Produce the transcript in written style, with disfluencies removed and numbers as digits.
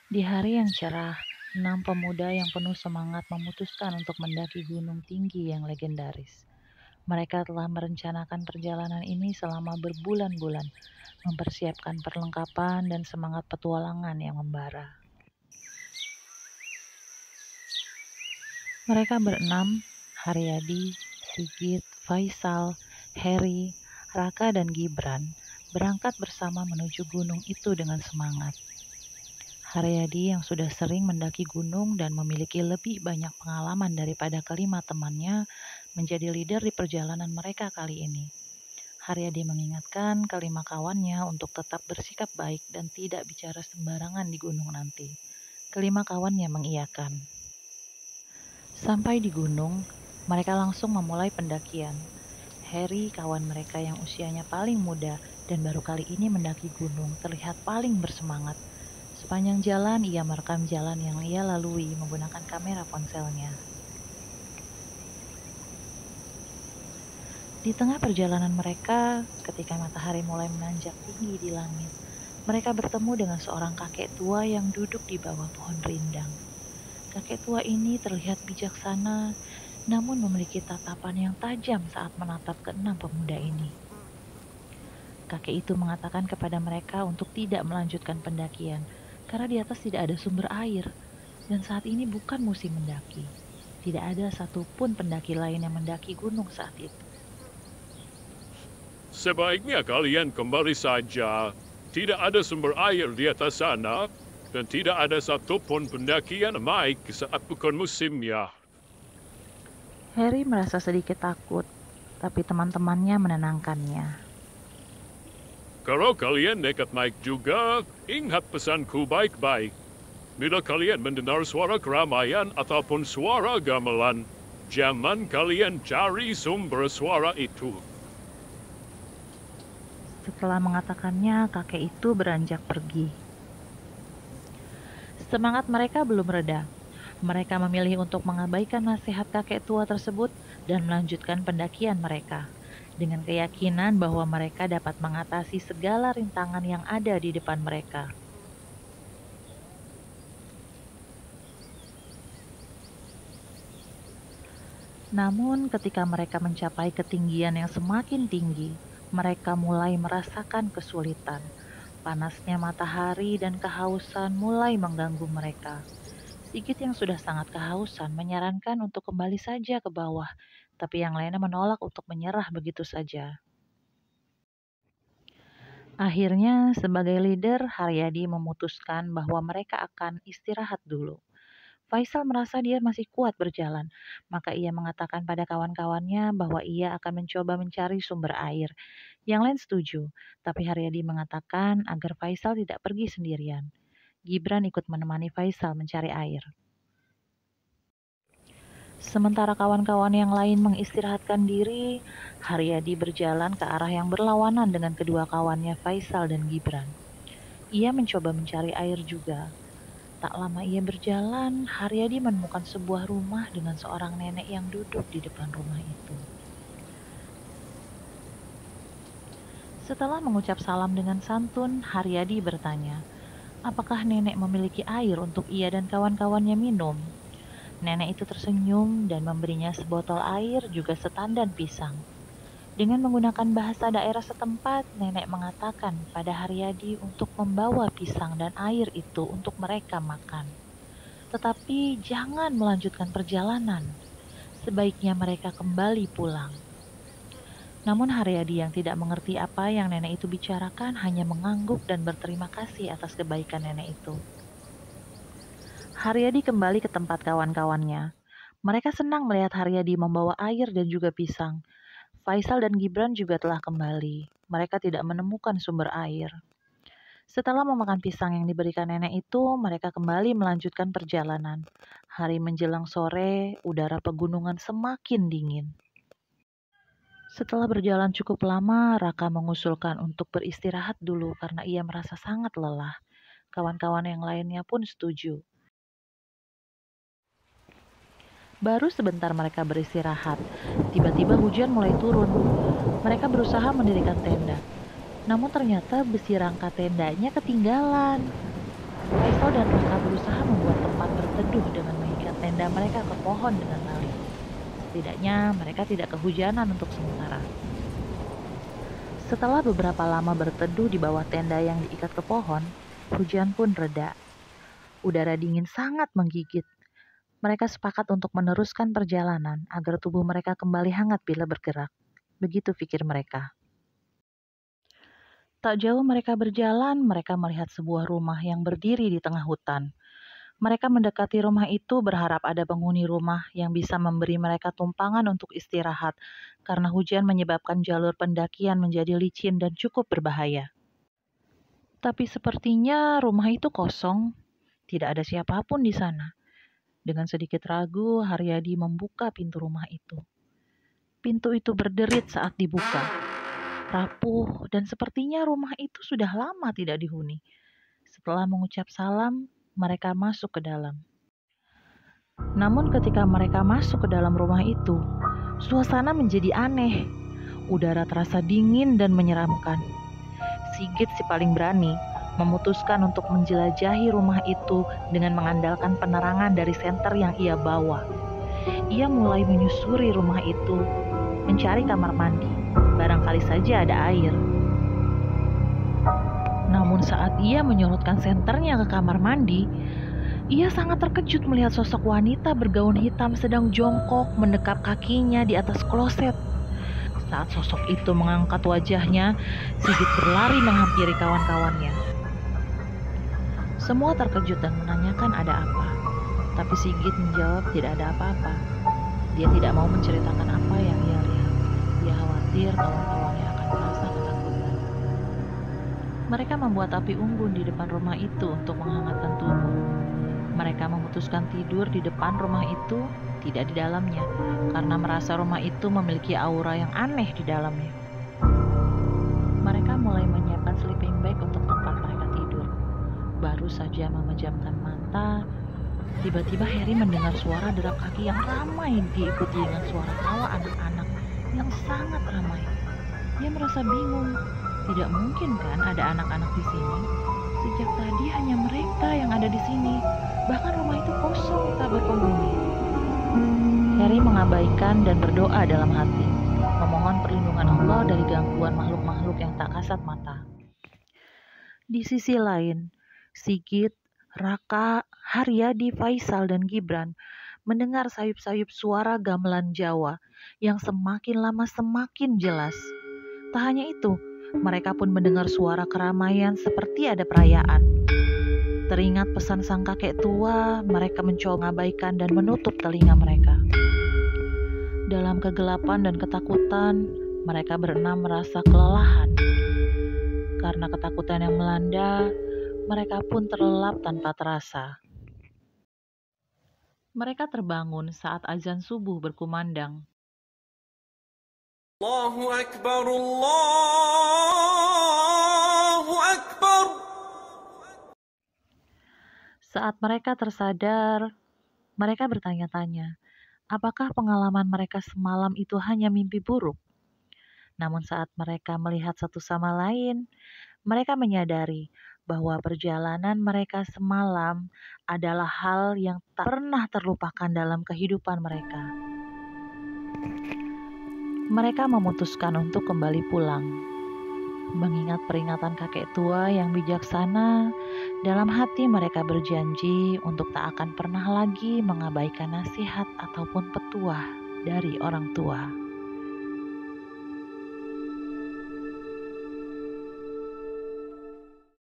Di hari yang cerah, 6 pemuda yang penuh semangat memutuskan untuk mendaki gunung tinggi yang legendaris. Mereka telah merencanakan perjalanan ini selama berbulan-bulan, mempersiapkan perlengkapan dan semangat petualangan yang membara. Mereka berenam, Haryadi, Sigit, Faisal, Heri, Raka, dan Gibran, berangkat bersama menuju gunung itu dengan semangat. Haryadi yang sudah sering mendaki gunung dan memiliki lebih banyak pengalaman daripada kelima temannya menjadi leader di perjalanan mereka kali ini. Haryadi mengingatkan kelima kawannya untuk tetap bersikap baik dan tidak bicara sembarangan di gunung nanti. Kelima kawannya mengiyakan. Sampai di gunung, mereka langsung memulai pendakian. Heri, kawan mereka yang usianya paling muda dan baru kali ini mendaki gunung, terlihat paling bersemangat. Sepanjang jalan, ia merekam jalan yang ia lalui menggunakan kamera ponselnya. Di tengah perjalanan mereka, ketika matahari mulai menanjak tinggi di langit, mereka bertemu dengan seorang kakek tua yang duduk di bawah pohon rindang. Kakek tua ini terlihat bijaksana, namun memiliki tatapan yang tajam saat menatap keenam pemuda ini. Kakek itu mengatakan kepada mereka untuk tidak melanjutkan pendakian, karena di atas tidak ada sumber air, dan saat ini bukan musim mendaki. Tidak ada satupun pendaki lain yang mendaki gunung saat itu. Sebaiknya kalian kembali saja. Tidak ada sumber air di atas sana, dan tidak ada satupun pendakian naik saat bukan musimnya. Harry merasa sedikit takut, tapi teman-temannya menenangkannya. Kalau kalian nekat naik juga, ingat pesanku baik-baik. Bila kalian mendengar suara keramaian ataupun suara gamelan, jangan kalian cari sumber suara itu. Setelah mengatakannya, kakek itu beranjak pergi. Semangat mereka belum reda. Mereka memilih untuk mengabaikan nasihat kakek tua tersebut dan melanjutkan pendakian mereka, dengan keyakinan bahwa mereka dapat mengatasi segala rintangan yang ada di depan mereka. Namun, ketika mereka mencapai ketinggian yang semakin tinggi, mereka mulai merasakan kesulitan. Panasnya matahari dan kehausan mulai mengganggu mereka. Sigit yang sudah sangat kehausan menyarankan untuk kembali saja ke bawah, tapi yang lainnya menolak untuk menyerah begitu saja. Akhirnya, sebagai leader, Haryadi memutuskan bahwa mereka akan istirahat dulu. Faisal merasa dia masih kuat berjalan, maka ia mengatakan pada kawan-kawannya bahwa ia akan mencoba mencari sumber air. Yang lain setuju, tapi Haryadi mengatakan agar Faisal tidak pergi sendirian. Gibran ikut menemani Faisal mencari air. Sementara kawan-kawan yang lain mengistirahatkan diri, Haryadi berjalan ke arah yang berlawanan dengan kedua kawannya Faisal dan Gibran. Ia mencoba mencari air juga. Tak lama ia berjalan, Haryadi menemukan sebuah rumah dengan seorang nenek yang duduk di depan rumah itu. Setelah mengucap salam dengan santun, Haryadi bertanya, apakah nenek memiliki air untuk ia dan kawan-kawannya minum? Nenek itu tersenyum dan memberinya sebotol air juga setandan pisang. Dengan menggunakan bahasa daerah setempat, nenek mengatakan pada Haryadi untuk membawa pisang dan air itu untuk mereka makan. Tetapi jangan melanjutkan perjalanan. Sebaiknya mereka kembali pulang. Namun Haryadi yang tidak mengerti apa yang nenek itu bicarakan hanya mengangguk dan berterima kasih atas kebaikan nenek itu. Haryadi kembali ke tempat kawan-kawannya. Mereka senang melihat Haryadi membawa air dan juga pisang. Faisal dan Gibran juga telah kembali. Mereka tidak menemukan sumber air. Setelah memakan pisang yang diberikan nenek itu, mereka kembali melanjutkan perjalanan. Hari menjelang sore, udara pegunungan semakin dingin. Setelah berjalan cukup lama, Raka mengusulkan untuk beristirahat dulu karena ia merasa sangat lelah. Kawan-kawan yang lainnya pun setuju. Baru sebentar mereka beristirahat, tiba-tiba hujan mulai turun. Mereka berusaha mendirikan tenda, namun ternyata besi rangka tendanya ketinggalan. Faisal dan Raka berusaha membuat tempat berteduh dengan mengikat tenda mereka ke pohon dengan tali. Setidaknya mereka tidak kehujanan untuk sementara. Setelah beberapa lama berteduh di bawah tenda yang diikat ke pohon, hujan pun reda. Udara dingin sangat menggigit. Mereka sepakat untuk meneruskan perjalanan agar tubuh mereka kembali hangat bila bergerak. Begitu pikir mereka. Tak jauh mereka berjalan, mereka melihat sebuah rumah yang berdiri di tengah hutan. Mereka mendekati rumah itu berharap ada penghuni rumah yang bisa memberi mereka tumpangan untuk istirahat, karena hujan menyebabkan jalur pendakian menjadi licin dan cukup berbahaya. Tapi sepertinya rumah itu kosong, tidak ada siapapun di sana. Dengan sedikit ragu, Haryadi membuka pintu rumah itu. Pintu itu berderit saat dibuka. Rapuh dan sepertinya rumah itu sudah lama tidak dihuni. Setelah mengucap salam, mereka masuk ke dalam. Namun ketika mereka masuk ke dalam rumah itu, suasana menjadi aneh. Udara terasa dingin dan menyeramkan. Sigit si paling berani memutuskan untuk menjelajahi rumah itu dengan mengandalkan penerangan dari senter yang ia bawa. Ia mulai menyusuri rumah itu, mencari kamar mandi. Barangkali saja ada air. Namun saat ia menyorotkan senternya ke kamar mandi, ia sangat terkejut melihat sosok wanita bergaun hitam sedang jongkok mendekap kakinya di atas kloset. Saat sosok itu mengangkat wajahnya, Sigit berlari menghampiri kawan-kawannya. Semua terkejut dan menanyakan ada apa. Tapi Sigit menjawab tidak ada apa-apa. Dia tidak mau menceritakan apa yang ia lihat. Dia khawatir kawan-kawannya akan merasa ketakutan. Mereka membuat api unggun di depan rumah itu untuk menghangatkan tubuh. Mereka memutuskan tidur di depan rumah itu, tidak di dalamnya, karena merasa rumah itu memiliki aura yang aneh di dalamnya. Mereka mulai menyiapkan sleeping bag untuk tempat mereka tidur. Baru saja memejamkan mata, tiba-tiba Harry mendengar suara derap kaki yang ramai diikuti dengan suara tawa anak-anak yang sangat ramai. Dia merasa bingung. Tidak mungkin kan ada anak-anak di sini? Sejak tadi hanya mereka yang ada di sini. Bahkan rumah itu kosong tak berpenghuni. Harry mengabaikan dan berdoa dalam hati, memohon perlindungan Allah dari gangguan makhluk-makhluk yang tak kasat mata. Di sisi lain, Sigit, Raka, Haryadi, Faisal, dan Gibran mendengar sayup-sayup suara gamelan Jawa yang semakin lama semakin jelas. Tak hanya itu, mereka pun mendengar suara keramaian seperti ada perayaan. Teringat pesan sang kakek tua, mereka mencoba mengabaikan dan menutup telinga mereka. Dalam kegelapan dan ketakutan, mereka berenam merasa kelelahan. Karena ketakutan yang melanda, mereka pun terlelap tanpa terasa. Mereka terbangun saat azan subuh berkumandang. Allahu Akbar, Allahu Akbar. Saat mereka tersadar, mereka bertanya-tanya, apakah pengalaman mereka semalam itu hanya mimpi buruk? Namun saat mereka melihat satu sama lain, mereka menyadari bahwa perjalanan mereka semalam adalah hal yang tak pernah terlupakan dalam kehidupan mereka. Mereka memutuskan untuk kembali pulang. Mengingat peringatan kakek tua yang bijaksana, dalam hati mereka berjanji untuk tak akan pernah lagi mengabaikan nasihat ataupun petuah dari orang tua.